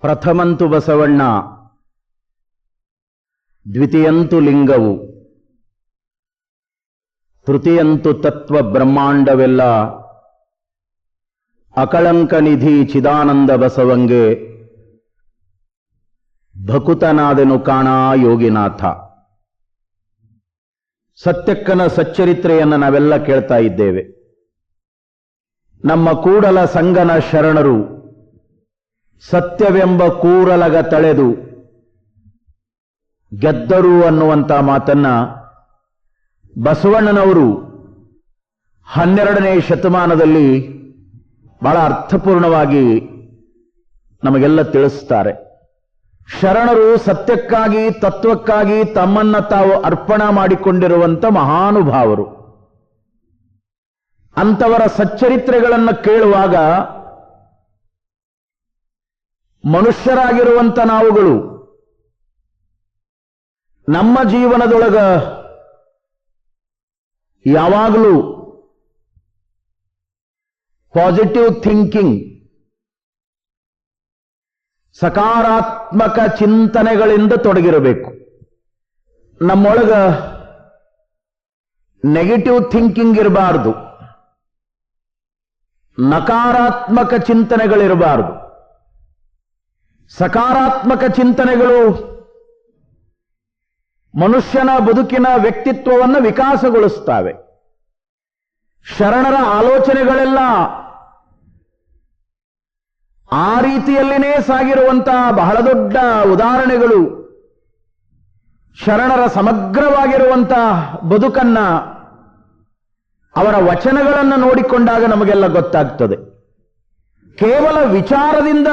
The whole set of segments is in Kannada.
ಪ್ರಥಮಂತು ಬಸವಣ್ಣ, ದ್ವಿತೀಯಂತು ಲಿಂಗವು, ತೃತೀಯಂತು ತತ್ವ ಬ್ರಹ್ಮಾಂಡವೆಲ್ಲ ಅಕಳಂಕ ನಿಧಿ ಚಿದಾನಂದ ಬಸವಂಗೆ ಭಕುತನಾದೆನು ಕಾಣಾ ಯೋಗಿನಾಥ. ಸತ್ಯಕ್ಕನ ಸಚ್ಚರಿತ್ರೆಯನ್ನು ನಾವೆಲ್ಲ ಕೇಳ್ತಾ ಇದ್ದೇವೆ. ನಮ್ಮ ಕೂಡಲ ಸಂಗನ ಶರಣರು ಸತ್ಯವೆಂಬ ಕೂರಲಗ ತಳೆದು ಗೆದ್ದರು ಅನ್ನುವಂಥ ಮಾತನ್ನ ಬಸವಣ್ಣನವರು 12ನೇ ಶತಮಾನದಲ್ಲಿ ಬಹಳ ಅರ್ಥಪೂರ್ಣವಾಗಿ ನಮಗೆಲ್ಲ ತಿಳಿಸ್ತಾರೆ. ಶರಣರು ಸತ್ಯಕ್ಕಾಗಿ ತತ್ವಕ್ಕಾಗಿ ತಮ್ಮನ್ನ ತಾವು ಅರ್ಪಣಾ ಮಾಡಿಕೊಂಡಿರುವಂಥ ಮಹಾನುಭಾವರು. ಅಂಥವರ ಸಚ್ಚರಿತ್ರೆಗಳನ್ನು ಕೇಳುವಾಗ ಮನುಷ್ಯರಾಗಿರುವಂಥ ನಾವುಗಳು ನಮ್ಮ ಜೀವನದೊಳಗ ಯಾವಾಗಲೂ ಪಾಸಿಟಿವ್ ಥಿಂಕಿಂಗ್, ಸಕಾರಾತ್ಮಕ ಚಿಂತನೆಗಳಿಂದ ತೊಡಗಿರಬೇಕು. ನಮ್ಮೊಳಗ ನೆಗೆಟಿವ್ ಥಿಂಕಿಂಗ್ ಇರಬಾರದು, ನಕಾರಾತ್ಮಕ ಚಿಂತನೆಗಳಿರಬಾರದು. ಸಕಾರಾತ್ಮಕ ಚಿಂತನೆಗಳು ಮನುಷ್ಯನ ಬದುಕಿನ ವ್ಯಕ್ತಿತ್ವವನ್ನು ವಿಕಾಸಗೊಳಿಸುತ್ತವೆ. ಶರಣರ ಆಲೋಚನೆಗಳೆಲ್ಲ ಆ ರೀತಿಯಲ್ಲಿನೇ ಸಾಗಿರುವಂತಹ ಬಹಳ ದೊಡ್ಡ ಉದಾಹರಣೆಗಳು. ಶರಣರ ಸಮಗ್ರವಾಗಿರುವಂತಹ ಬದುಕನ್ನ, ಅವರ ವಚನಗಳನ್ನು ನೋಡಿಕೊಂಡಾಗ ನಮಗೆಲ್ಲ ಗೊತ್ತಾಗ್ತದೆ. ಕೇವಲ ವಿಚಾರದಿಂದ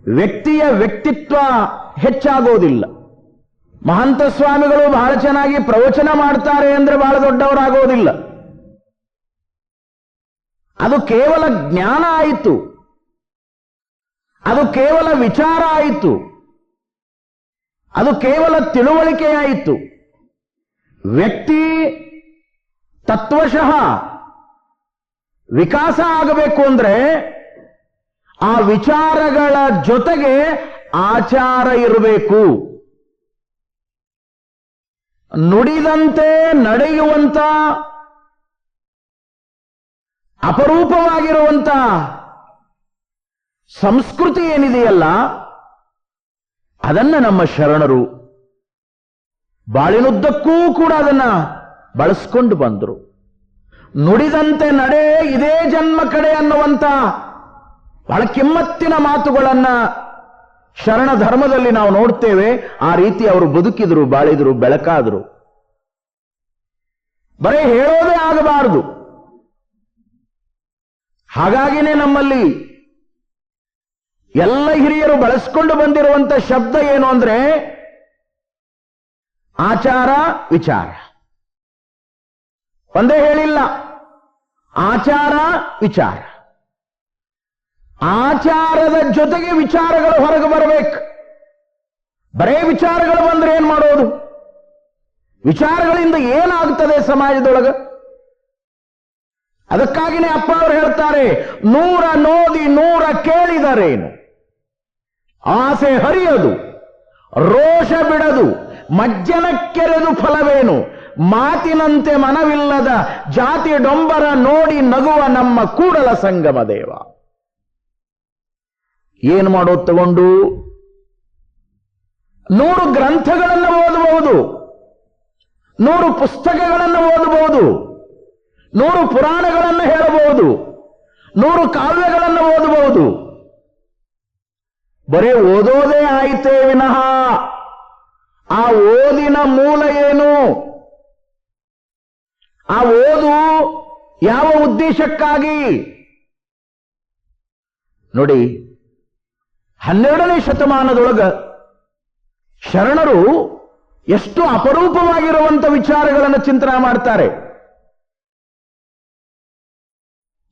ವ್ಯಕ್ತಿಯ ವ್ಯಕ್ತಿತ್ವ ಹೆಚ್ಚಾಗೋದಿಲ್ಲ. ಮಹಂತ ಸ್ವಾಮಿಗಳು ಬಹಳ ಚೆನ್ನಾಗಿ ಪ್ರವಚನ ಮಾಡ್ತಾರೆ ಅಂದ್ರೆ ಬಹಳ ದೊಡ್ಡವರಾಗೋದಿಲ್ಲ. ಅದು ಕೇವಲ ಜ್ಞಾನ ಆಯಿತು, ಅದು ಕೇವಲ ವಿಚಾರ ಆಯಿತು, ಅದು ಕೇವಲ ತಿಳುವಳಿಕೆ ಆಯಿತು. ವ್ಯಕ್ತಿ ತತ್ವಶಃ ವಿಕಾಸ ಆಗಬೇಕು ಅಂದ್ರೆ ಆ ವಿಚಾರಗಳ ಜೊತೆಗೆ ಆಚಾರ ಇರಬೇಕು. ನುಡಿದಂತೆ ನಡೆಯುವಂತ ಅಪರೂಪವಾಗಿರುವಂತ ಸಂಸ್ಕೃತಿ ಏನಿದೆಯಲ್ಲ, ಅದನ್ನ ನಮ್ಮ ಶರಣರು ಬಾಳಿನುದ್ದಕ್ಕೂ ಕೂಡ ಅದನ್ನ ಬಳಸ್ಕೊಂಡು ಬಂದರು. ನುಡಿದಂತೆ ನಡೆ ಇದೇ ಜನ್ಮ ಕಡೆ ಅನ್ನುವಂತ ಬಹಳ ಕಿಮ್ಮತ್ತಿನ ಮಾತುಗಳನ್ನ ಶರಣ ಧರ್ಮದಲ್ಲಿ ನಾವು ನೋಡ್ತೇವೆ. ಆ ರೀತಿ ಅವರು ಬದುಕಿದ್ರು, ಬಾಳಿದ್ರು, ಬೆಳಕಾದ್ರು. ಬರೀ ಹೇಳೋದೇ ಆಗಬಾರದು. ಹಾಗಾಗಿನೇ ನಮ್ಮಲ್ಲಿ ಎಲ್ಲ ಹಿರಿಯರು ಬಳಸ್ಕೊಂಡು ಬಂದಿರುವಂತ ಶಬ್ದ ಏನು ಅಂದ್ರೆ ಆಚಾರ ವಿಚಾರ. ಒಂದೇ ಹೇಳಿಲ್ಲ, ಆಚಾರ ವಿಚಾರ. ಆಚಾರದ ಜೊತೆಗೆ ವಿಚಾರಗಳು ಹೊರಗೆ ಬರಬೇಕು. ಬರೇ ವಿಚಾರಗಳು ಬಂದ್ರೆ ಏನ್ ಮಾಡೋದು? ವಿಚಾರಗಳಿಂದ ಏನಾಗ್ತದೆ ಸಮಾಜದೊಳಗ? ಅದಕ್ಕಾಗಿನೇ ಅಪ್ಪ ಅವರು ಹೇಳ್ತಾರೆ, 100 ನೋದಿ 100 ಕೇಳಿದರೇನು, ಆಸೆ ಹರಿಯದು ರೋಷ ಬಿಡದು, ಮಜ್ಜನಕ್ಕೆರೆದು ಫಲವೇನು, ಮಾತಿನಂತೆ ಮನವಿಲ್ಲದ ಜಾತಿ ಡೊಂಬರ ನೋಡಿ ನಗುವ ನಮ್ಮ ಕೂಡಲ ಸಂಗಮ ದೇವ. ಏನು ಮಾಡೋದು ತಗೊಂಡು? 100 ಗ್ರಂಥಗಳನ್ನು ಓದಬಹುದು, 100 ಪುಸ್ತಕಗಳನ್ನು ಓದಬಹುದು, 100 ಪುರಾಣಗಳನ್ನು ಹೇಳಬಹುದು, 100 ಕಾವ್ಯಗಳನ್ನು ಓದಬಹುದು. ಬರೀ ಓದೋದೇ ಆಯಿತೇ ವಿನಃ ಆ ಓದಿನ ಮೂಲ ಏನು? ಆ ಓದು ಯಾವ ಉದ್ದೇಶಕ್ಕಾಗಿ? ನೋಡಿ, 12ನೇ ಶತಮಾನದೊಳಗ ಶರಣರು ಎಷ್ಟು ಅಪರೂಪವಾಗಿರುವಂತ ವಿಚಾರಗಳನ್ನು ಚಿಂತನೆ ಮಾಡ್ತಾರೆ.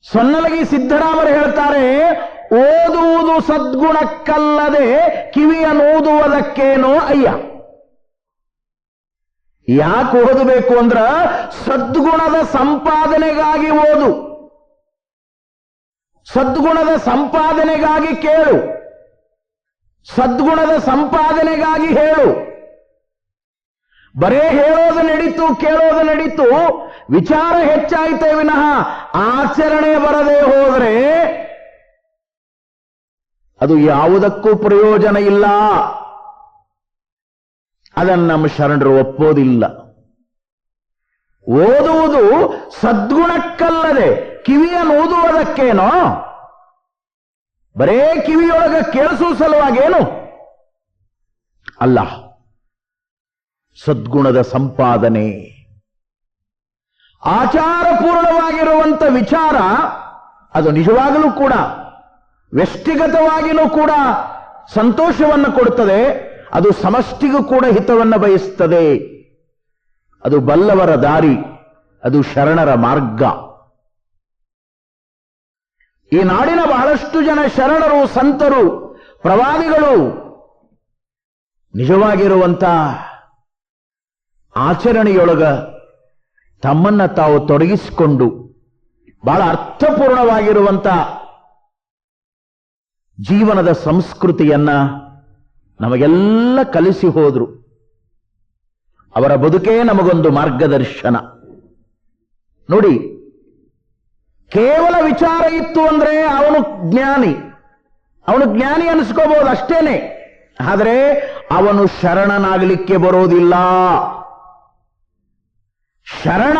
ಸೊನ್ನಲಗಿ ಸಿದ್ದರಾಮರು ಹೇಳ್ತಾರೆ, ಓದುವುದು ಸದ್ಗುಣಕ್ಕಲ್ಲದೆ ಕಿವಿಯನ್ನೂದುವುದಕ್ಕೇನೋ ಅಯ್ಯ. ಯಾಕೆ ಓದಬೇಕು ಅಂದ್ರ ಸದ್ಗುಣದ ಸಂಪಾದನೆಗಾಗಿ ಓದು, ಸದ್ಗುಣದ ಸಂಪಾದನೆಗಾಗಿ ಕೇಳು. ಸದ್ಗುಣದ ಸಂಪಾದನೆಗಾಗಿ ಹೇಳು. ಬರೇ ಹೇಳೋದು ನಡೀತು, ಕೇಳೋದು ನಡೀತು, ವಿಚಾರ ಹೆಚ್ಚಾಯಿತೇ ವಿನಃ ಆಚರಣೆ ಬರದೆ ಹೋದರೆ ಅದು ಯಾವುದಕ್ಕೂ ಪ್ರಯೋಜನ ಇಲ್ಲ. ಅದನ್ನು ನಮ್ಮ ಶರಣರು ಒಪ್ಪೋದಿಲ್ಲ. ಓದುವುದು ಸದ್ಗುಣಕ್ಕಲ್ಲದೆ ಕಿವಿಯನ್ನು ಓದುವುದಕ್ಕೇನೋ, ಬರೇ ಕಿವಿಯೊಳಗ ಕೇಳಿಸುವ ಸಲುವಾಗೇನು ಅಲ್ಲ. ಸದ್ಗುಣದ ಸಂಪಾದನೆ, ಆಚಾರಪೂರ್ಣವಾಗಿರುವಂಥ ವಿಚಾರ ಅದು ನಿಜವಾಗಲೂ ಕೂಡ ವ್ಯಕ್ತಿಗತವಾಗಿಯೂ ಕೂಡ ಸಂತೋಷವನ್ನು ಕೊಡುತ್ತದೆ. ಅದು ಸಮಷ್ಟಿಗೂ ಕೂಡ ಹಿತವನ್ನು ಬಯಸುತ್ತದೆ. ಅದು ಬಲ್ಲವರ ದಾರಿ, ಅದು ಶರಣರ ಮಾರ್ಗ. ಈ ನಾಡಿನ ಬಹಳಷ್ಟು ಜನ ಶರಣರು, ಸಂತರು, ಪ್ರವಾದಿಗಳು ನಿಜವಾಗಿರುವಂತ ಆಚರಣೆಯೊಳಗ ತಮ್ಮನ್ನ ತಾವು ತೊಡಗಿಸಿಕೊಂಡು ಬಹಳ ಅರ್ಥಪೂರ್ಣವಾಗಿರುವಂತ ಜೀವನದ ಸಂಸ್ಕೃತಿಯನ್ನ ನಮಗೆಲ್ಲ ಕಲಿಸಿ ಹೋದ್ರು. ಅವರ ಬದುಕೇ ನಮಗೊಂದು ಮಾರ್ಗದರ್ಶನ. ನೋಡಿ, ಕೇವಲ ವಿಚಾರ ಇತ್ತು ಅಂದ್ರೆ ಅವನು ಜ್ಞಾನಿ ಅನಿಸ್ಕೋಬಹುದು ಅಷ್ಟೇನೆ. ಆದರೆ ಅವನು ಶರಣನಾಗಲಿಕ್ಕೆ ಬರೋದಿಲ್ಲ. ಶರಣ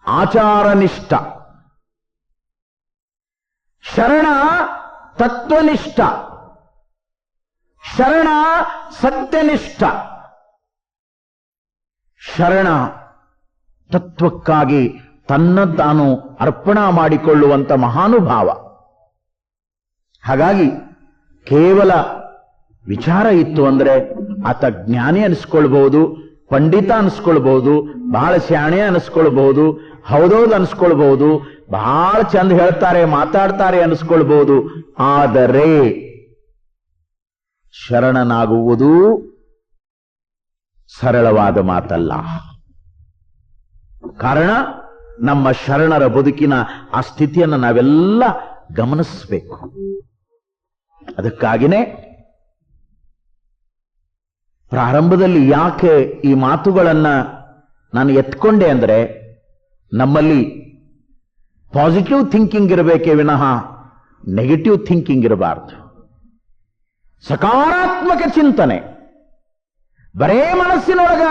ಆಚಾರನಿಷ್ಠ, ಶರಣ ತತ್ವನಿಷ್ಠ, ಶರಣ ಸತ್ಯನಿಷ್ಠ, ಶರಣ ತತ್ವಕ್ಕಾಗಿ ತನ್ನ ತಾನು ಅರ್ಪಣಾ ಮಾಡಿಕೊಳ್ಳುವಂತ ಮಹಾನುಭಾವ. ಹಾಗಾಗಿ ಕೇವಲ ವಿಚಾರ ಇತ್ತು ಅಂದ್ರೆ ಆತ ಜ್ಞಾನಿ ಅನಿಸ್ಕೊಳ್ಬಹುದು, ಪಂಡಿತ ಅನಿಸ್ಕೊಳ್ಬಹುದು, ಬಹಳ ಶಾಣೆ ಅನಿಸ್ಕೊಳ್ಬಹುದು, ಹೌದೌದು ಅನಿಸ್ಕೊಳ್ಬಹುದು, ಬಹಳ ಚಂದ ಹೇಳ್ತಾರೆ ಮಾತಾಡ್ತಾರೆ ಅನಿಸ್ಕೊಳ್ಬಹುದು. ಆದರೆ ಶರಣನಾಗುವುದು ಸರಳವಾದ ಮಾತಲ್ಲ. ಕಾರಣ ನಮ್ಮ ಶರಣರ ಬದುಕಿನ ಆ ಸ್ಥಿತಿಯನ್ನು ನಾವೆಲ್ಲ ಗಮನಿಸಬೇಕು. ಅದಕ್ಕಾಗಿನೇ ಪ್ರಾರಂಭದಲ್ಲಿ ಯಾಕೆ ಈ ಮಾತುಗಳನ್ನ ನಾನು ಎತ್ಕೊಂಡೆ ಅಂದ್ರೆ, ನಮ್ಮಲ್ಲಿ ಪಾಸಿಟಿವ್ ಥಿಂಕಿಂಗ್ ಇರಬೇಕೇ ವಿನಃ ನೆಗೆಟಿವ್ ಥಿಂಕಿಂಗ್ ಇರಬಾರ್ದು. ಸಕಾರಾತ್ಮಕ ಚಿಂತನೆ. ಬರೇ ಮನಸ್ಸಿನೊಳಗ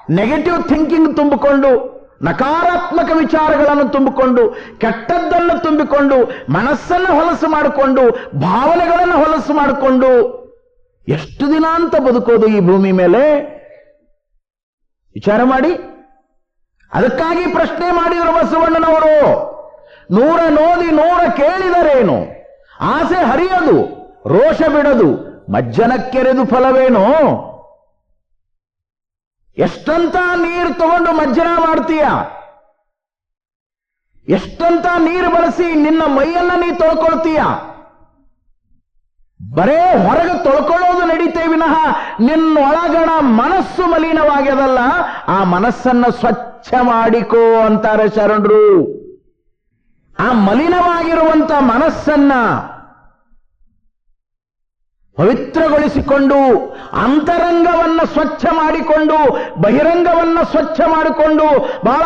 ನೆಗೆಟಿವ್ ಥಿಂಕಿಂಗ್ ತುಂಬಿಕೊಂಡು, ನಕಾರಾತ್ಮಕ ವಿಚಾರಗಳನ್ನು ತುಂಬಿಕೊಂಡು, ಕೆಟ್ಟದ್ದನ್ನು ತುಂಬಿಕೊಂಡು, ಮನಸ್ಸನ್ನು ಹೊಲಸು ಮಾಡಿಕೊಂಡು, ಭಾವನೆಗಳನ್ನು ಹೊಲಸು ಮಾಡಿಕೊಂಡು ಎಷ್ಟು ದಿನ ಅಂತ ಬದುಕೋದು ಈ ಭೂಮಿ ಮೇಲೆ? ವಿಚಾರ ಮಾಡಿ. ಅದಕ್ಕಾಗಿ ಪ್ರಶ್ನೆ ಮಾಡಿದರು ಬಸವಣ್ಣನವರು. 100 ನೋದಿ 100 ಕೇಳಿದರೇನು, ಆಸೆ ಹರಿಯದು ರೋಷ ಬಿಡದು ಮಜ್ಜನಕ್ಕೆರೆದು ಫಲವೇನು? ಎಷ್ಟಂತ ನೀರು ತಗೊಂಡು ಮಜ್ಜನ ಮಾಡ್ತೀಯ? ಎಷ್ಟಂತ ನೀರು ಬಳಸಿ ನಿನ್ನ ಮೈಯನ್ನ ನೀ ತೊಳ್ಕೊಳ್ತೀಯ? ಬರೇ ಹೊರಗೆ ತೊಳ್ಕೊಳ್ಳೋದು ನಡೀತೇ ವಿನಃ ನಿನ್ನೊಳಗಣ ಮನಸ್ಸು ಮಲಿನವಾಗ್ಯದಲ್ಲ, ಆ ಮನಸ್ಸನ್ನ ಸ್ವಚ್ಛ ಮಾಡಿಕೋ ಅಂತಾರೆ ಶರಣರು. ಆ ಮಲಿನವಾಗಿರುವಂತ ಮನಸ್ಸನ್ನ ಪವಿತ್ರಗೊಳಿಸಿಕೊಂಡು, ಅಂತರಂಗವನ್ನ ಸ್ವಚ್ಛ ಮಾಡಿಕೊಂಡು, ಬಹಿರಂಗವನ್ನ ಸ್ವಚ್ಛ ಮಾಡಿಕೊಂಡು, ಬಹಳ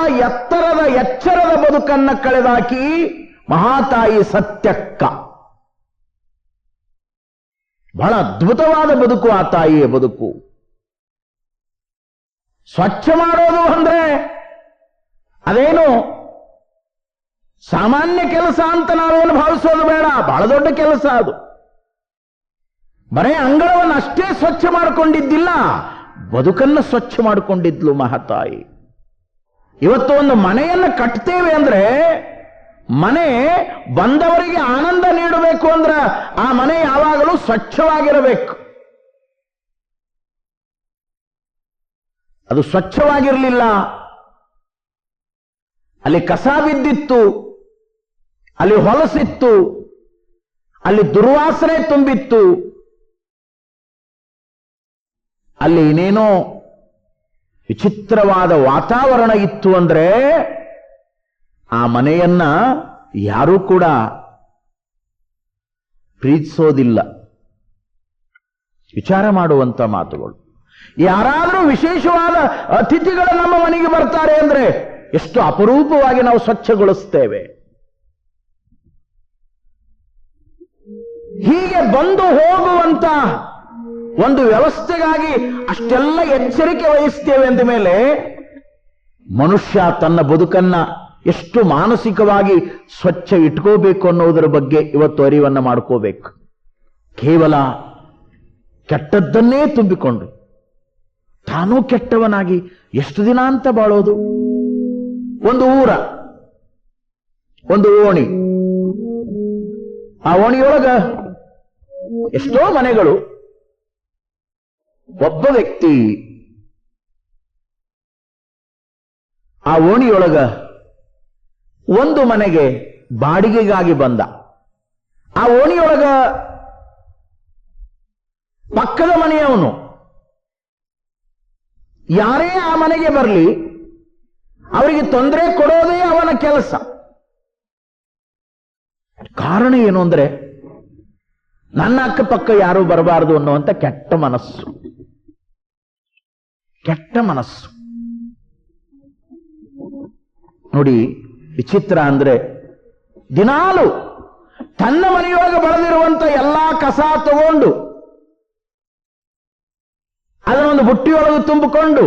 ಎಚ್ಚರದ ಬದುಕನ್ನ ಕಳೆದಾಕಿ ಮಹಾತಾಯಿ ಸತ್ಯಕ್ಕ. ಬಹಳ ಅದ್ಭುತವಾದ ಬದುಕು ಆ ತಾಯಿಯ ಬದುಕು. ಸ್ವಚ್ಛ ಮಾಡೋದು ಅಂದ್ರೆ ಅದೇನು ಸಾಮಾನ್ಯ ಕೆಲಸ ಅಂತ ನಾವೇನು ಭಾವಿಸೋದು ಬೇಡ. ಬಹಳ ದೊಡ್ಡ ಕೆಲಸ ಅದು. ಬರೇ ಅಂಗಳವನ್ನು ಅಷ್ಟೇ ಸ್ವಚ್ಛ ಮಾಡಿಕೊಂಡಿದ್ದಿಲ್ಲ, ಬದುಕನ್ನು ಸ್ವಚ್ಛ ಮಾಡಿಕೊಂಡಿದ್ಲು ಮಹಾತಾಯಿ. ಇವತ್ತು ಒಂದು ಮನೆಯನ್ನು ಕಟ್ತೇವೆ ಅಂದ್ರೆ, ಮನೆ ಬಂದವರಿಗೆ ಆನಂದ ನೀಡಬೇಕು ಅಂದ್ರೆ ಆ ಮನೆ ಯಾವಾಗಲೂ ಸ್ವಚ್ಛವಾಗಿರಬೇಕು. ಅದು ಸ್ವಚ್ಛವಾಗಿರಲಿಲ್ಲ, ಅಲ್ಲಿ ಕಸ ಬಿದ್ದಿತ್ತು, ಅಲ್ಲಿ ಹೊಲಸಿತ್ತು, ಅಲ್ಲಿ ದುರ್ವಾಸನೆ ತುಂಬಿತ್ತು, ಅಲ್ಲಿ ಇನ್ನೇನೋ ವಿಚಿತ್ರವಾದ ವಾತಾವರಣ ಇತ್ತು ಅಂದ್ರೆ ಆ ಮನೆಯನ್ನ ಯಾರೂ ಕೂಡ ಪ್ರೀತಿಸೋದಿಲ್ಲ. ವಿಚಾರ ಮಾಡುವಂತ ಮಾತುಗಳು. ಯಾರಾದರೂ ವಿಶೇಷವಾದ ಅತಿಥಿಗಳು ನಮ್ಮ ಮನೆಗೆ ಬರ್ತಾರೆ ಅಂದ್ರೆ ಎಷ್ಟು ಅಪರೂಪವಾಗಿ ನಾವು ಸ್ವಚ್ಛಗೊಳಿಸ್ತೇವೆ. ಹೀಗೆ ಬಂದು ಹೋಗುವಂತ ಒಂದು ವ್ಯವಸ್ಥೆಗಾಗಿ ಅಷ್ಟೆಲ್ಲ ಎಚ್ಚರಿಕೆ ವಹಿಸ್ತೇವೆ ಅಂದ ಮೇಲೆ ಮನುಷ್ಯ ತನ್ನ ಬದುಕನ್ನ ಎಷ್ಟು ಮಾನಸಿಕವಾಗಿ ಸ್ವಚ್ಛ ಇಟ್ಕೋಬೇಕು ಅನ್ನೋದರ ಬಗ್ಗೆ ಇವತ್ತು ಅರಿವನ್ನ ಮಾಡ್ಕೋಬೇಕು. ಕೇವಲ ಕೆಟ್ಟದ್ದನ್ನೇ ತುಂಬಿಕೊಂಡು ತಾನೂ ಕೆಟ್ಟವನಾಗಿ ಎಷ್ಟು ದಿನ ಅಂತ ಬಾಳೋದು? ಒಂದು ಊರ, ಒಂದು ಓಣಿ, ಆ ಓಣಿಯೊಳಗ ಎಷ್ಟೋ ಮನೆಗಳು. ಒಬ್ಬ ವ್ಯಕ್ತಿ ಆ ಓಣಿಯೊಳಗ ಒಂದು ಮನೆಗೆ ಬಾಡಿಗೆಗಾಗಿ ಬಂದ. ಆ ಓಣಿಯೊಳಗ ಪಕ್ಕದ ಮನೆಯವನು ಯಾರೇ ಆ ಮನೆಗೆ ಬರಲಿ ಅವರಿಗೆ ತೊಂದರೆ ಕೊಡೋದೇ ಅವನ ಕೆಲಸ. ಕಾರಣ ಏನು ಅಂದ್ರೆ ನನ್ನ ಅಕ್ಕಪಕ್ಕ ಯಾರು ಬರಬಾರದು ಅನ್ನುವಂತ ಕೆಟ್ಟ ಮನಸ್ಸು. ಕೆಟ್ಟ ಮನಸ್ಸು ನೋಡಿ, ವಿಚಿತ್ರ ಅಂದ್ರೆ ದಿನಾಲು ತನ್ನ ಮನೆಯೊಳಗೆ ಬೆಳೆದಿರುವಂತ ಎಲ್ಲಾ ಕಸ ತಗೊಂಡು ಅದನ್ನೊಂದು ಬುಟ್ಟಿಯೊಳಗೆ ತುಂಬಿಕೊಂಡು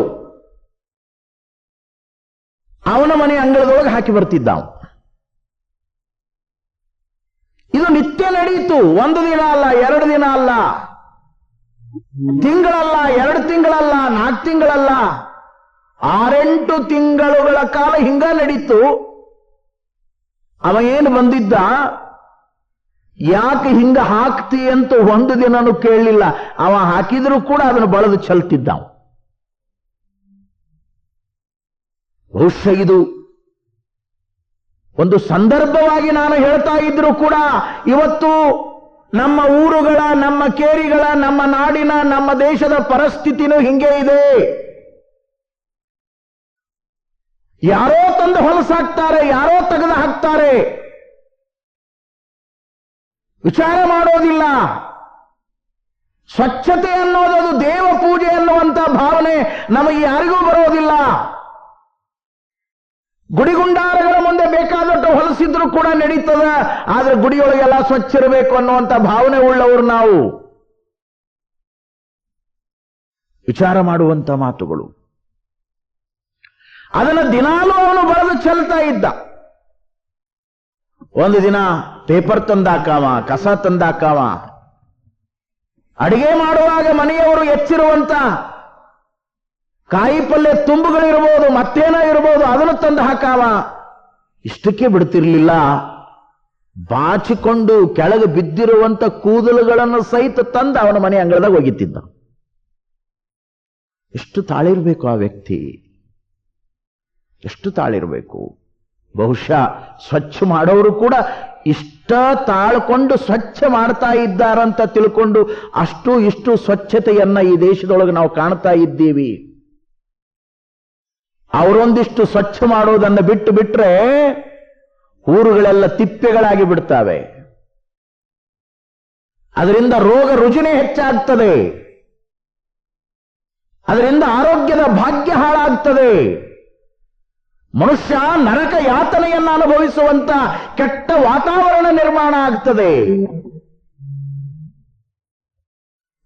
ಅವನ ಮನೆ ಅಂಗಳದೊಳಗೆ ಹಾಕಿ ಬರ್ತಿದ್ದ. ಇದು ನಿತ್ಯ ನಡೆಯಿತು. ಒಂದು ದಿನ ಅಲ್ಲ, 2 ದಿನ ಅಲ್ಲ, ತಿಂಗಳಲ್ಲ, 2 ತಿಂಗಳಲ್ಲ, 4 ತಿಂಗಳಲ್ಲ, 6-8 ತಿಂಗಳುಗಳ ಕಾಲ ಹಿಂಗ ನಡೀತು. ಅವ ಏನು ಬಂದಿದ್ದ, ಯಾಕೆ ಹಿಂಗ ಹಾಕ್ತಿ ಅಂತ ಒಂದು ದಿನನೂ ಕೇಳಲಿಲ್ಲ. ಅವ ಹಾಕಿದ್ರು ಕೂಡ ಅದನ್ನು ಬಳದು ಚೆಲ್ತಿದ್ದ. ಬಹುಶಃ ಇದು ಒಂದು ಸಂದರ್ಭವಾಗಿ ನಾನು ಹೇಳ್ತಾ ಇದ್ರು ಕೂಡ ಇವತ್ತು ನಮ್ಮ ಊರುಗಳ, ನಮ್ಮ ಕೇರಿಗಳ, ನಮ್ಮ ನಾಡಿನ, ನಮ್ಮ ದೇಶದ ಪರಿಸ್ಥಿತಿನೂ ಹಿಂಗೆ ಇದೆ. ಯಾರೋ ತಂದು ಹೊಲಸಾಕ್ತಾರೆ, ಯಾರೋ ತೆಗೆದು ಹಾಕ್ತಾರೆ, ವಿಚಾರ ಮಾಡೋದಿಲ್ಲ. ಸ್ವಚ್ಛತೆ ಅನ್ನೋದು ದೇವ ಪೂಜೆ ಅನ್ನುವಂತ ಭಾವನೆ ನಮಗೆ ಯಾರಿಗೂ ಬರೋದಿಲ್ಲ. ಗುಡಿಗುಂಡಾರಗಳ ಮುಂದೆ ಬೇಕಾದಷ್ಟು ಹೊಲಸಿದ್ರು ಕೂಡ ನಡೀತದ, ಆದ್ರೆ ಗುಡಿಯೊಳಗೆಲ್ಲ ಸ್ವಚ್ಛ ಇರಬೇಕು ಅನ್ನುವಂತ ಭಾವನೆ ಉಳ್ಳವರು ನಾವು. ವಿಚಾರ ಮಾಡುವಂತ ಮಾತುಗಳು. ಅದನ್ನು ದಿನಾಲೂ ಅವನು ಬರೆದು ಚೆಲ್ತಾ ಇದ್ದ. ಒಂದು ದಿನ ಪೇಪರ್ ತಂದಾಕಾವ, ಕಸ ತಂದಾಕಾವ, ಅಡಿಗೆ ಮಾಡುವಾಗ ಮನೆಯವರು ಎಚ್ಚಿರುವಂತ ಕಾಯಿ ಪಲ್ಯ ತುಂಬುಗಳಿರ್ಬೋದು, ಮತ್ತೇನ ಇರ್ಬೋದು, ಅದನ್ನು ತಂದು ಹಾಕಾವ. ಇಷ್ಟಕ್ಕೆ ಬಿಡ್ತಿರ್ಲಿಲ್ಲ, ಬಾಚಿಕೊಂಡು ಕೆಳಗೆ ಬಿದ್ದಿರುವಂತ ಕೂದಲುಗಳನ್ನು ಸಹಿತ ತಂದು ಅವನ ಮನೆ ಅಂಗಳದಾಗ ಒಗಿತಿದ್ದ. ಎಷ್ಟು ತಾಳಿರ್ಬೇಕು ಆ ವ್ಯಕ್ತಿ, ಎಷ್ಟು ತಾಳಿರ್ಬೇಕು. ಬಹುಶಃ ಸ್ವಚ್ಛ ಮಾಡೋರು ಕೂಡ ಇಷ್ಟ ತಾಳ್ಕೊಂಡು ಸ್ವಚ್ಛ ಮಾಡ್ತಾ ಇದ್ದಾರಂತ ತಿಳ್ಕೊಂಡು ಅಷ್ಟು ಇಷ್ಟು ಸ್ವಚ್ಛತೆಯನ್ನ ಈ ದೇಶದೊಳಗೆ ನಾವು ಕಾಣ್ತಾ ಇದ್ದೀವಿ. ಅವರೊಂದಿಷ್ಟು ಸ್ವಚ್ಛ ಮಾಡೋದನ್ನು ಬಿಟ್ಟು ಬಿಟ್ರೆ ಊರುಗಳೆಲ್ಲ ತಿಪ್ಪೆಗಳಾಗಿ ಬಿಡ್ತಾವೆ. ಅದರಿಂದ ರೋಗ ರುಜಿನ ಹೆಚ್ಚಾಗ್ತದೆ, ಅದರಿಂದ ಆರೋಗ್ಯದ ಭಾಗ್ಯ ಹಾಳಾಗ್ತದೆ. ಮನುಷ್ಯ ನರಕ ಯಾತನೆಯನ್ನು ಅನುಭವಿಸುವಂತ ಕೆಟ್ಟ ವಾತಾವರಣ ನಿರ್ಮಾಣ ಆಗ್ತದೆ.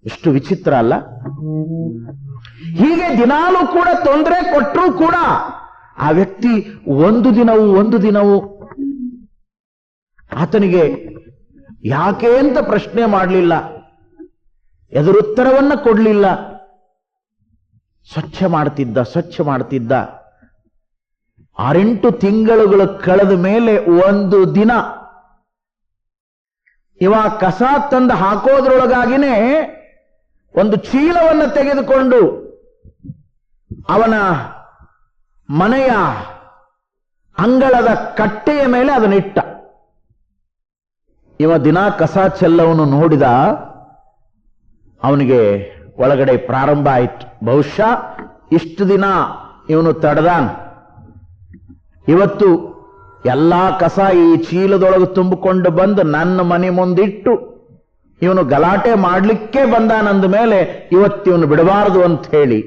ಎಷ್ಟು ವಿಚಿತ್ರ ಅಲ್ಲ? ಹೀಗೆ ದಿನಾಲೂ ಕೂಡ ತೊಂದರೆ ಕೊಟ್ಟರೂ ಕೂಡ ಆ ವ್ಯಕ್ತಿ ಒಂದು ದಿನವೂ ಆತನಿಗೆ ಯಾಕೆ ಅಂತ ಪ್ರಶ್ನೆ ಮಾಡಲಿಲ್ಲ, ಎದುರುತ್ತರವನ್ನ ಕೊಡಲಿಲ್ಲ. ಸ್ವಚ್ಛ ಮಾಡ್ತಿದ್ದ. 6-8 ತಿಂಗಳುಗಳು ಕಳೆದ ಮೇಲೆ ಒಂದು ದಿನ ಇವ ಕಸ ತಂದು ಹಾಕೋದ್ರೊಳಗಾಗಿನೇ ಒಂದು ಚೀಲವನ್ನು ತೆಗೆದುಕೊಂಡು ಅವನ ಮನೆಯ ಅಂಗಳದ ಕಟ್ಟೆಯ ಮೇಲೆ ಅದನ್ನಿಟ್ಟ. ಇವ ದಿನ ಕಸ ಚೆಲ್ಲವನು ನೋಡಿದ, ಅವನಿಗೆ ಒಳಗಡೆ ಪ್ರಾರಂಭ ಆಯಿತು. ಬಹುಶಃ ಇಷ್ಟು ದಿನ ಇವನು ತಡೆದಾನ, ಇವತ್ತು ಎಲ್ಲಾ ಕಸ ಈ ಚೀಲದೊಳಗೆ ತುಂಬಿಕೊಂಡು ಬಂದು ನನ್ನ ಮನೆ ಮುಂದಿಟ್ಟು ಇವನು ಗಲಾಟೆ ಮಾಡಲಿಕ್ಕೆ ಬಂದಾನಂದ ಮೇಲೆ ಇವತ್ತಿವನು ಬಿಡಬಾರದು ಅಂತ ಹೇಳಿ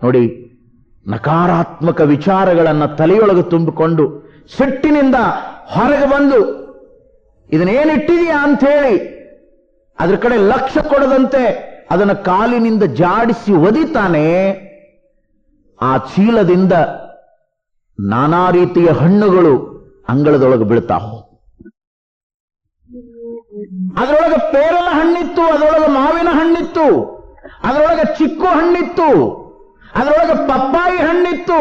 ನೋಡಿ, ನಕಾರಾತ್ಮಕ ವಿಚಾರಗಳನ್ನು ತಲೆಯೊಳಗೆ ತುಂಬಿಕೊಂಡು ಸಿಟ್ಟಿನಿಂದ ಹೊರಗೆ ಬಂದು ಇದನ್ನೇನಿಟ್ಟಿದೆಯಾ ಅಂತ ಹೇಳಿ ಅದ್ರ ಕಡೆ ಲಕ್ಷ್ಯ ಕೊಡದಂತೆ ಅದನ್ನು ಕಾಲಿನಿಂದ ಜಾಡಿಸಿ ಒದಿತಾನೆ. ಆ ಚೀಲದಿಂದ ನಾನಾ ರೀತಿಯ ಹಣ್ಣುಗಳು ಅಂಗಳದೊಳಗೆ ಬೀಳ್ತಾವು. ಅದರೊಳಗೆ ಪೇರಲ ಹಣ್ಣಿತ್ತು, ಅದರೊಳಗೆ ಮಾವಿನ ಹಣ್ಣಿತ್ತು, ಅದರೊಳಗೆ ಚಿಕ್ಕು ಹಣ್ಣಿತ್ತು, ಅದರೊಳಗೆ ಪಪ್ಪಾಯಿ ಹಣ್ಣಿತ್ತು.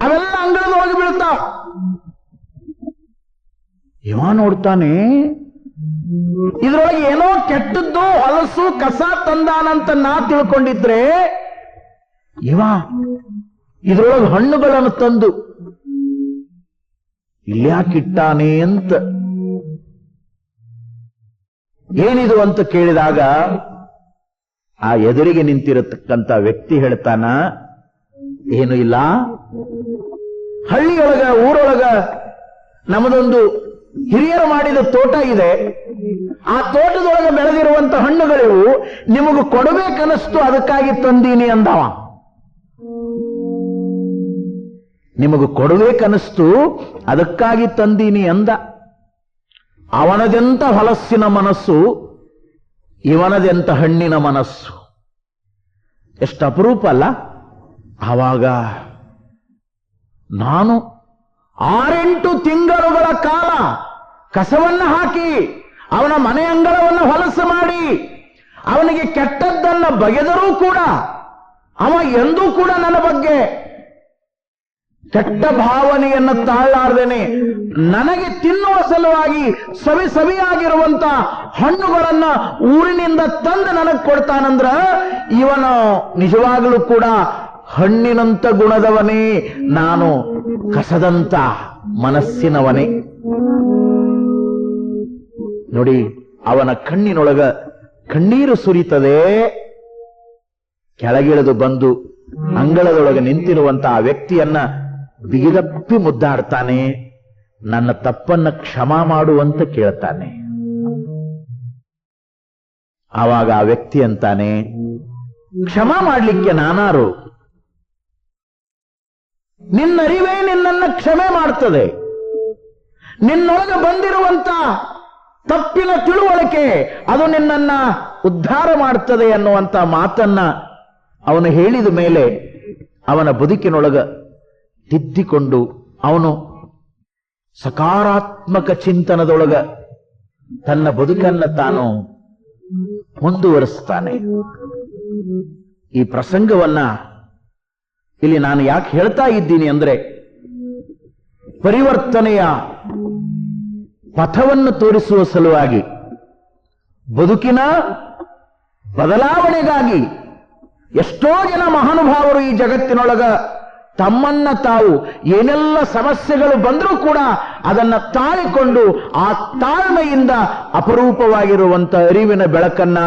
ಅವೆಲ್ಲ ಅಂಗಳದೊಳಗೆ ಬೀಳ್ತಾವ. ಇವ ನೋಡ್ತಾನೆ, ಇದ್ರೊಳಗೆ ಏನೋ ಕೆಟ್ಟದ್ದು ಹೊಲಸು ಕಸ ತಂದಾನಂತ ನಾ ತಿಳ್ಕೊಂಡಿದ್ರೆ ಇವ ಇದ್ರೊಳಗೆ ಹಣ್ಣುಗಳನ್ನು ತಂದು ಇಲ್ಯಾಕಿಟ್ಟಾನೆ ಅಂತ. ಏನಿದು ಅಂತ ಕೇಳಿದಾಗ ಆ ಎದುರಿಗೆ ನಿಂತಿರತಕ್ಕಂತ ವ್ಯಕ್ತಿ ಹೇಳ್ತಾನ, ಏನು ಇಲ್ಲ, ಹಳ್ಳಿಯೊಳಗ ಊರೊಳಗ ನಮ್ಮದೊಂದು ಹಿರಿಯರು ಮಾಡಿದ ತೋಟ ಇದೆ. ಆ ತೋಟದೊಳಗೆ ಬೆಳೆದಿರುವಂತ ಹಣ್ಣುಗಳಿವು, ನಿಮಗೂ ಕೊಡಬೇಕನ್ನಿಸ್ತು, ಅದಕ್ಕಾಗಿ ತಂದೀನಿ ಅಂದವ. ನಿಮಗೂ ಕೊಡಬೇಕನ್ನಿಸ್ತು, ಅದಕ್ಕಾಗಿ ತಂದೀನಿ ಅಂದ. ಅವನದೆಂತ ಹೊಲಸ್ಸಿನ ಮನಸ್ಸು, ಇವನದೆಂತ ಹಣ್ಣಿನ ಮನಸ್ಸು. ಎಷ್ಟು ಅಪರೂಪ ಅಲ್ಲ. ಆವಾಗ ನಾನು 6-8 ತಿಂಗಳುಗಳ ಕಾಲ ಕಸವನ್ನು ಹಾಕಿ ಅವನ ಮನೆ ಅಂಗಳವನ್ನು ಹೊಲಸು ಮಾಡಿ ಅವನಿಗೆ ಕೆಟ್ಟದ್ದನ್ನ ಬಗೆದರೂ ಕೂಡ ಅವ ಎಂದೂ ಕೂಡ ನನ್ನ ಬಗ್ಗೆ ಕೆಟ್ಟ ಭಾವನೆಯನ್ನು ತಾಳಲಾರ್ದೇನೆ ನನಗೆ ತಿನ್ನುವ ಸಲುವಾಗಿ ಸವಿ ಸವಿಯಾಗಿರುವಂತ ಹಣ್ಣುಗಳನ್ನ ಊರಿನಿಂದ ತಂದು ನನಗೆ ಕೊಡ್ತಾನಂದ್ರ ಇವನು ನಿಜವಾಗಲೂ ಕೂಡ ಹಣ್ಣಿನಂತ ಗುಣದವನೇ, ನಾನು ಕಸದಂತ ಮನಸ್ಸಿನವನೇ. ನೋಡಿ, ಅವನ ಕಣ್ಣಿನೊಳಗ ಕಣ್ಣೀರು ಸುರಿತದೆ. ಕೆಳಗಿಳಿದು ಬಂದು ಅಂಗಳದೊಳಗೆ ನಿಂತಿರುವಂತಹ ವ್ಯಕ್ತಿಯನ್ನ ಬಿಗಿದಪ್ಪಿ ಮುದ್ದಾಡ್ತಾನೆ. ನನ್ನ ತಪ್ಪನ್ನ ಕ್ಷಮಾ ಮಾಡುವಂತ ಕೇಳ್ತಾನೆ. ಆವಾಗ ಆ ವ್ಯಕ್ತಿ ಅಂತಾನೆ, ಕ್ಷಮಾ ಮಾಡ್ಲಿಕ್ಕೆ ನಾನಾರು? ನಿನ್ನರಿವೇ ನಿನ್ನನ್ನ ಕ್ಷಮೆ ಮಾಡ್ತದೆ. ನಿನ್ನೊಳಗೆ ಬಂದಿರುವಂತ ತಪ್ಪಿನ ತಿಳುವಳಿಕೆ ಅದು ನಿನ್ನನ್ನ ಉದ್ಧಾರ ಮಾಡ್ತದೆ ಅನ್ನುವಂತ ಮಾತನ್ನ ಅವನು ಹೇಳಿದ ಮೇಲೆ ಅವನ ಬದುಕಿನೊಳಗ ತಿದ್ದಿಕೊಂಡು ಅವನು ಸಕಾರಾತ್ಮಕ ಚಿಂತನದೊಳಗ ತನ್ನ ಬದುಕನ್ನ ತಾನು ಮುಂದುವರಿಸ್ತಾನೆ. ಈ ಪ್ರಸಂಗವನ್ನ ಇಲ್ಲಿ ನಾನು ಯಾಕೆ ಹೇಳ್ತಾ ಇದ್ದೀನಿ ಅಂದ್ರೆ, ಪರಿವರ್ತನೆಯ ಪಥವನ್ನು ತೋರಿಸುವ ಸಲುವಾಗಿ, ಬದುಕಿನ ಬದಲಾವಣೆಗಾಗಿ ಎಷ್ಟೋ ಜನ ಮಹಾನುಭಾವರು ಈ ಜಗತ್ತಿನೊಳಗ ತಮ್ಮನ್ನ ತಾವು ಏನೆಲ್ಲ ಸಮಸ್ಯೆಗಳು ಬಂದರೂ ಕೂಡ ಅದನ್ನ ತಾಳಿಕೊಂಡು ಆ ತಾಳ್ಮೆಯಿಂದ ಅಪರೂಪವಾಗಿರುವಂತ ಅರಿವಿನ ಬೆಳಕನ್ನ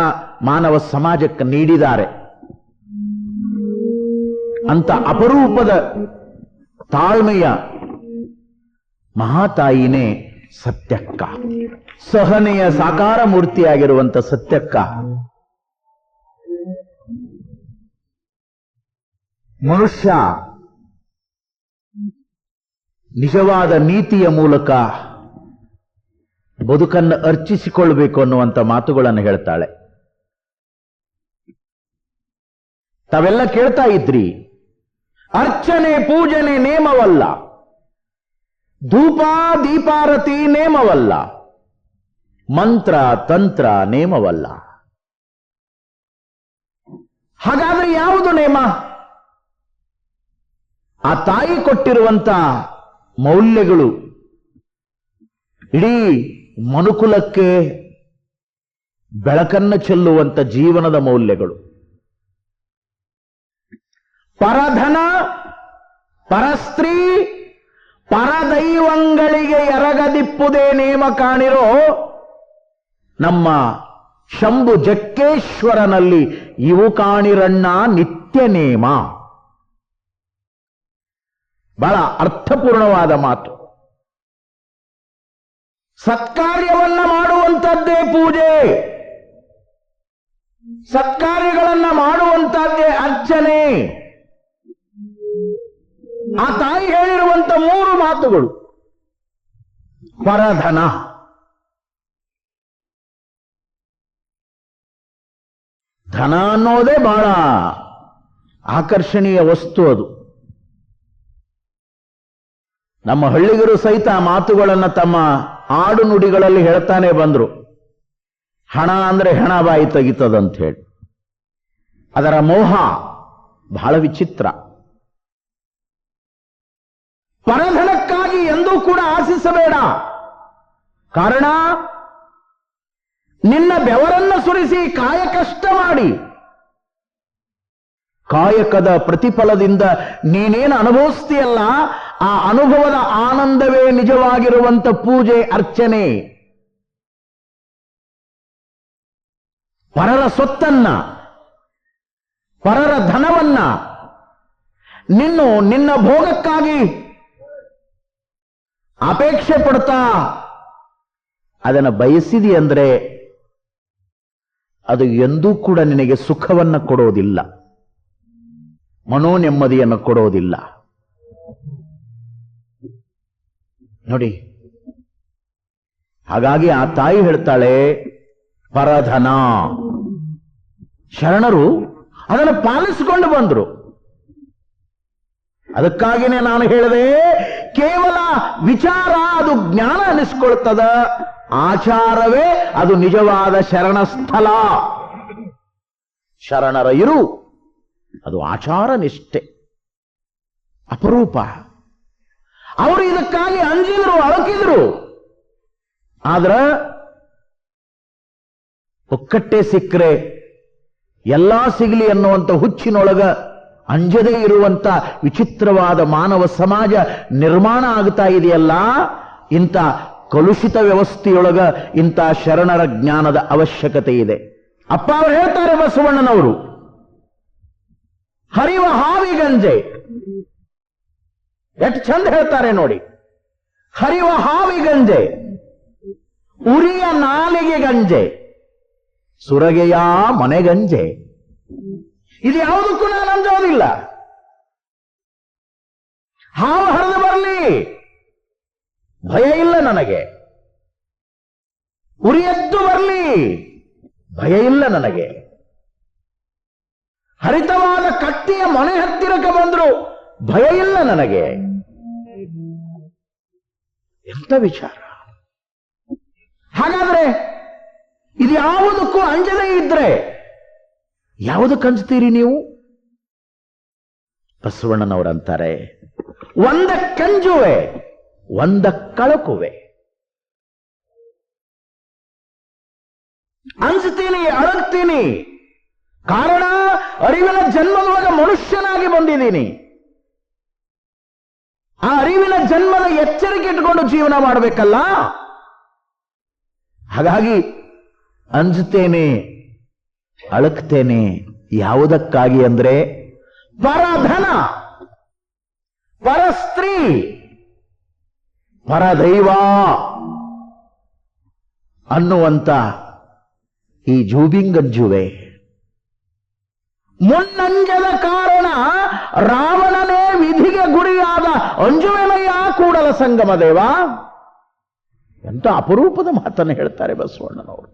ಮಾನವ ಸಮಾಜಕ್ಕೆ ನೀಡಿದ್ದಾರೆ. ಅಂತ ಅಪರೂಪದ ತಾಳ್ಮೆಯ ಮಹಾತಾಯಿನೇ ಸತ್ಯಕ್ಕ, ಸಹನೆಯ ಸಾಕಾರ ಮೂರ್ತಿಯಾಗಿರುವಂತ ಸತ್ಯಕ್ಕ. ಮನುಷ್ಯ ನಿಜವಾದ ನೀತಿಯ ಮೂಲಕ ಬದುಕನ್ನು ಅರ್ಚಿಸಿಕೊಳ್ಬೇಕು ಅನ್ನುವಂಥ ಮಾತುಗಳನ್ನು ಹೇಳ್ತಾಳೆ. ತಾವೆಲ್ಲ ಕೇಳ್ತಾ ಇದ್ರಿ, ಅರ್ಚನೆ ಪೂಜನೆ ನೇಮವಲ್ಲ, ಧೂಪ ದೀಪಾರತಿ ನೇಮವಲ್ಲ, ಮಂತ್ರ ತಂತ್ರ ನೇಮವಲ್ಲ. ಹಾಗಾದ್ರೆ ಯಾವುದು ನೇಮ? ಆ ತಾಯಿ ಕೊಟ್ಟಿರುವಂತ ಮೌಲ್ಯಗಳು ಇಡೀ ಮನುಕುಲಕ್ಕೆ ಬೆಳಕನ್ನು ಚೆಲ್ಲುವಂತ ಜೀವನದ ಮೌಲ್ಯಗಳು. ಪರಧನ, ಪರಸ್ತ್ರೀ, ಪರದೈವಂಗಳಿಗೆ ಎರಗದಿಪ್ಪುದೇ ನೇಮ ಕಾಣಿರೋ ನಮ್ಮ ಶಂಭು ಜಕ್ಕೇಶ್ವರನಲ್ಲಿ ಇವು ಕಾಣಿರಣ್ಣ ನಿತ್ಯ ನೇಮ. ಬಹಳ ಅರ್ಥಪೂರ್ಣವಾದ ಮಾತು. ಸತ್ಕಾರ್ಯವನ್ನ ಮಾಡುವಂತದ್ದೇ ಪೂಜೆ, ಸತ್ಕಾರ್ಯಗಳನ್ನ ಮಾಡುವಂತದ್ದೇ ಅರ್ಚನೆ. ಆ ತಾಯಿ ಹೇಳಿರುವಂತ 3 ಮಾತುಗಳು. ಪರಧನ, ಧನ ಅನ್ನೋದೇ ಬಹಳ ಆಕರ್ಷಣೀಯ ವಸ್ತು. ಅದು ನಮ್ಮ ಹಳ್ಳಿಗರು ಸಹಿತ ಆ ಮಾತುಗಳನ್ನು ತಮ್ಮ ಆಡು ನುಡಿಗಳಲ್ಲಿ ಹೇಳ್ತಾನೆ ಬಂದ್ರು. ಹಣ ಅಂದ್ರೆ ಹೆಣ ಬಾಯಿ ತೆಗಿತದಂತ ಹೇಳಿ. ಅದರ ಮೋಹ ಬಹಳ ವಿಚಿತ್ರ. ಪರಧನಕ್ಕಾಗಿ ಎಂದೂ ಕೂಡ ಆಶಿಸಬೇಡ. ಕಾರಣ, ನಿನ್ನ ಬೆವರನ್ನ ಸುರಿಸಿ ಕಾಯಕಷ್ಟ ಮಾಡಿ ಕಾಯಕದ ಪ್ರತಿಫಲದಿಂದ ನೀನೇನು ಅನುಭವಿಸ್ತೀಯಲ್ಲ, ಆ ಅನುಭವದ ಆನಂದವೇ ನಿಜವಾಗಿರುವಂತ ಪೂಜೆ, ಅರ್ಚನೆ. ಪರರ ಸೊತ್ತನ್ನ, ಪರರ ಧನವನ್ನ ನಿನ್ನ ಭೋಗಕ್ಕಾಗಿ ಅಪೇಕ್ಷೆ ಪಡ್ತಾ ಅದನ್ನು ಬಯಸಿದಿ ಅಂದ್ರೆ ಅದು ಎಂದೂ ಕೂಡ ನಿನಗೆ ಸುಖವನ್ನ ಕೊಡೋದಿಲ್ಲ, ಮನೋ ನೆಮ್ಮದಿಯನ್ನು ಕೊಡೋದಿಲ್ಲ. ನೋಡಿ, ಹಾಗಾಗಿ ಆ ತಾಯಿ ಹೇಳ್ತಾಳೆ ಪರಧನ. ಶರಣರು ಅದನ್ನು ಪಾಲಿಸಿಕೊಂಡು ಬಂದ್ರು. ಅದಕ್ಕಾಗಿನೇ ನಾನು ಹೇಳಿದೆ, ಕೇವಲ ವಿಚಾರ ಅದು ಜ್ಞಾನ ಅನಿಸ್ಕೊಳ್ತದ, ಆಚಾರವೇ ಅದು ನಿಜವಾದ ಶರಣ ಸ್ಥಳ. ಶರಣರ ಇರು ಅದು ಆಚಾರ ನಿಷ್ಠೆ, ಅಪರೂಪ. ಅವರು ಇದಕ್ಕಾಗಿ ಅಂಜಿದ್ರು, ಅಳಕಿದ್ರು. ಆದ್ರ ಒಕ್ಕಟ್ಟೆ ಸಿಕ್ಕರೆ ಎಲ್ಲಾ ಸಿಗಲಿ ಅನ್ನುವಂಥ ಹುಚ್ಚಿನೊಳಗ ಅಂಜದೇ ಇರುವಂತ ವಿಚಿತ್ರವಾದ ಮಾನವ ಸಮಾಜ ನಿರ್ಮಾಣ ಆಗ್ತಾ ಇದೆಯಲ್ಲ. ಇಂಥ ಕಲುಷಿತ ವ್ಯವಸ್ಥೆಯೊಳಗ ಇಂಥ ಶರಣರ ಜ್ಞಾನದ ಅವಶ್ಯಕತೆ ಇದೆ. ಅಪ್ಪ ಅವರು ಹೇಳ್ತಾರೆ, ಬಸವಣ್ಣನವರು, ಹರಿವ ಹಾವಿಗಂಜೆ. ಎಷ್ಟು ಚಂದ ಹೇಳ್ತಾರೆ ನೋಡಿ. ಹರಿವ ಹಾವಿಗಂಜೆ, ಉರಿಯ ನಾಲಿಗೆ ಗಂಜೆ, ಸುರಗೆಯ ಮನೆಗಂಜೆ. ಇದು ಯಾವುದಕ್ಕೂ ನಾನು ಅಂಜೋದಿಲ್ಲ. ಹಾವು ಹರಿದು ಬರಲಿ, ಭಯ ಇಲ್ಲ ನನಗೆ. ಉರಿಯದ್ದು ಬರಲಿ, ಭಯ ಇಲ್ಲ ನನಗೆ. ಹರಿತವಾದ ಕಟ್ಟಿಯ ಮನೆ ಹತ್ತಿರಕ್ಕೆ ಬಂದ್ರು ಭಯ ಇಲ್ಲ ನನಗೆ. ಎಂತ ವಿಚಾರ! ಹಾಗಾದ್ರೆ ಇದು ಯಾವುದಕ್ಕೂ ಅಂಜದೇ ಇದ್ರೆ ಯಾವುದಕ್ಕೆ ಅಂಜ್ತೀರಿ ನೀವು? ಬಸವಣ್ಣನವರಂತಾರೆ, ಒಂದ ಕಂಜುವೆ ಒಂದ ಕಳಕುವೆ. ಅಂಜ್ತೀನಿ, ಅಳಗ್ತೀನಿ. ಕಾರಣ, ಅರಿವಿನ ಜನ್ಮದೊಳಗೆ ಮನುಷ್ಯನಾಗಿ ಬಂದಿದ್ದೀನಿ. ಆ ಅರಿವಿನ ಜನ್ಮದ ಎಚ್ಚರಿಕೆ ಇಟ್ಕೊಂಡು ಜೀವನ ಮಾಡಬೇಕಲ್ಲ. ಹಾಗಾಗಿ ಅಂಜುತ್ತೇನೆ, ಅಳಕ್ತೇನೆ. ಯಾವುದಕ್ಕಾಗಿ ಅಂದ್ರೆ ಪರಧನ, ಪರಸ್ತ್ರೀ, ಪರದೈವ ಅನ್ನುವಂತ ಈ ಜೂಬಿಂಗಂಜುವೆ. ಮುನ್ನಂಜದ ಕಾರಣ ರಾವಣನೇ ವಿಧಿಗೆ ಗುರಿಯಾದ ಅಂಜುವೆನಯ್ಯ ಕೂಡಲ ಸಂಗಮ ದೇವ. ಎಂತ ಅಪರೂಪದ ಮಾತನ್ನು ಹೇಳ್ತಾರೆ ಬಸವಣ್ಣನವರು.